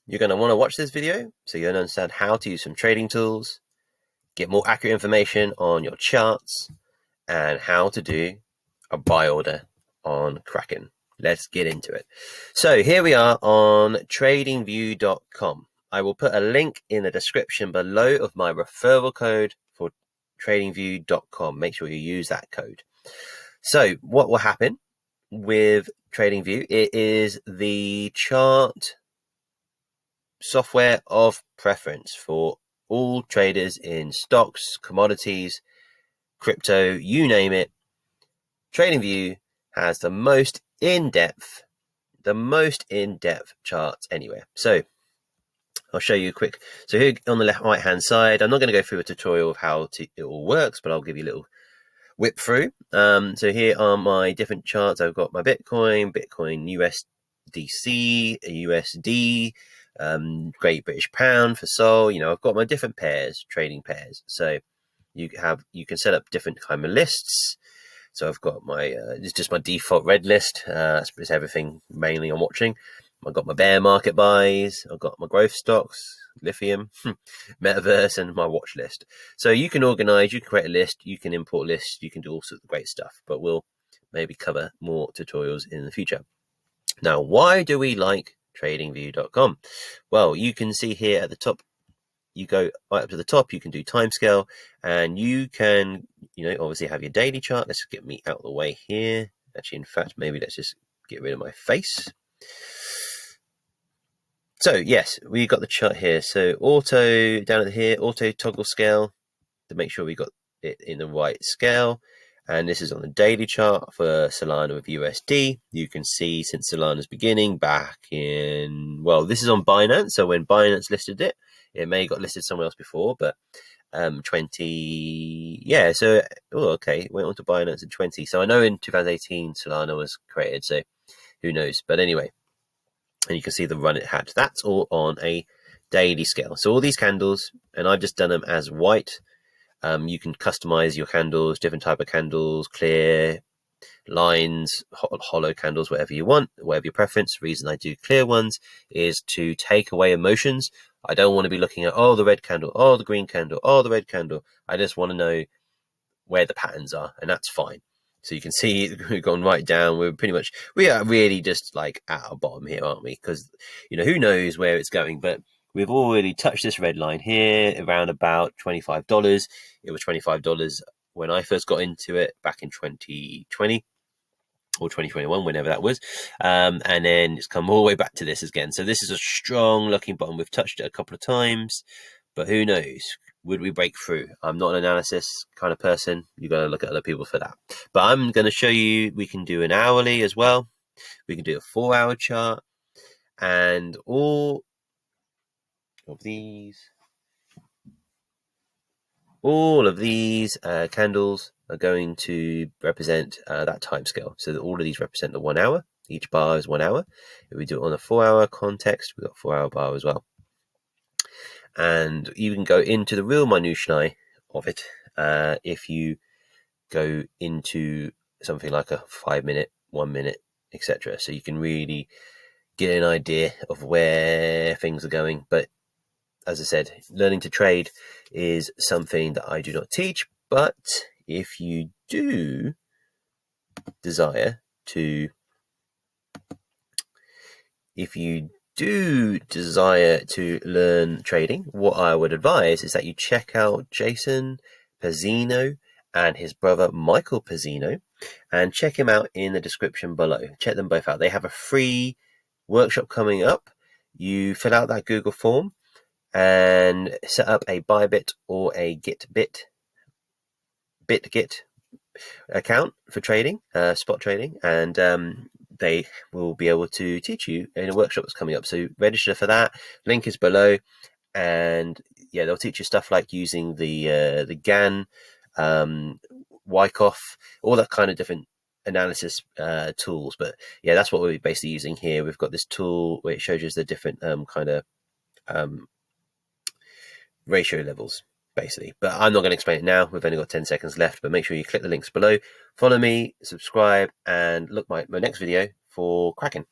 You're going to want to watch this video so you're going to understand how to use some trading tools, get more accurate information on your charts, and how to do a buy order on Kraken. Let's get into it. So here we are on tradingview.com. I will put a link in the description below of my referral code for tradingview.com. Make sure you use that code. So what will happen with TradingView? It is the chart software of preference for all traders in stocks, commodities, crypto, you name it. TradingView has the most in-depth charts anywhere. So I'll show you a quick. So here on the right hand side, I'm not going to go through a tutorial of how it all works, but I'll give you a little whip through. So here are my different charts. I've got my Bitcoin USDC, USD, Great British Pound for Sol. I've got my different pairs, trading pairs. So you can set up different kind of lists. So I've got my it's just my default red list. That's everything mainly I'm watching. I've got my bear market buys. I've got my growth stocks, lithium, metaverse, and my watch list. So you can organize, you can create a list, you can import lists, you can do all sorts of great stuff. But we'll maybe cover more tutorials in the future. Now, why do we like tradingview.com? Well, you can see here at the top, you go right up to the top, you can do timescale, and you can, obviously have your daily chart. Let's get me out of the way here. Actually, in fact, maybe let's just get rid of my face. So yes, we got the chart here. So auto down at here, auto toggle scale to make sure we got it in the right scale. And this is on the daily chart for Solana with USD. You can see since Solana's beginning back in, well, this is on Binance. So when Binance listed it, it may have got listed somewhere else before, but 20, yeah. So, okay, went on to Binance in 20. So I know in 2018 Solana was created. So who knows? But anyway, and you can see the run it had. That's all on a daily scale. So all these candles, and I've just done them as white. You can customize your candles, different type of candles, clear lines, hollow candles, whatever you want, whatever your preference. The reason I do clear ones is to take away emotions. I don't want to be looking at, the red candle, the green candle, the red candle. I just want to know where the patterns are, and that's fine. So you can see we've gone right down. We are really just like at our bottom here, aren't we? Because, who knows where it's going, but we've already touched this red line here around about $25. It was $25 when I first got into it back in 2020 or 2021, whenever that was. And then it's come all the way back to this again. So this is a strong looking bottom. We've touched it a couple of times, but who knows? Would we break through? I'm not an analysis kind of person. You've got to look at other people for that. But I'm going to show you, we can do an hourly as well. We can do a 4-hour chart, and all of these candles are going to represent that time scale. So that all of these represent the 1 hour. Each bar is 1 hour. If we do it on a 4-hour context, we've got 4-hour bar as well. And you can go into the real minutiae of it if you go into something like a 5 minute, 1 minute, etc. So you can really get an idea of where things are going. But as I said, learning to trade is something that I do not teach. But if you do desire to learn trading, what I would advise is that you check out Jason Pizzino and his brother Michael Pizzino, and check him out in the description below. Check them both out. They have a free workshop coming up. You fill out that Google form and set up a Bybit or a BitGit account for trading, spot trading, and they will be able to teach you in a workshop that's coming up. So register for that. Link is below, and yeah, they'll teach you stuff like using the GAN, Wyckoff, all that kind of different analysis tools. But yeah, that's what we're basically using here. We've got this tool where it shows you the different kind of ratio levels, basically. But I'm not going to explain it now. We've only got 10 seconds left, but make sure you click the links below, follow me, subscribe, and look my next video for Kraken.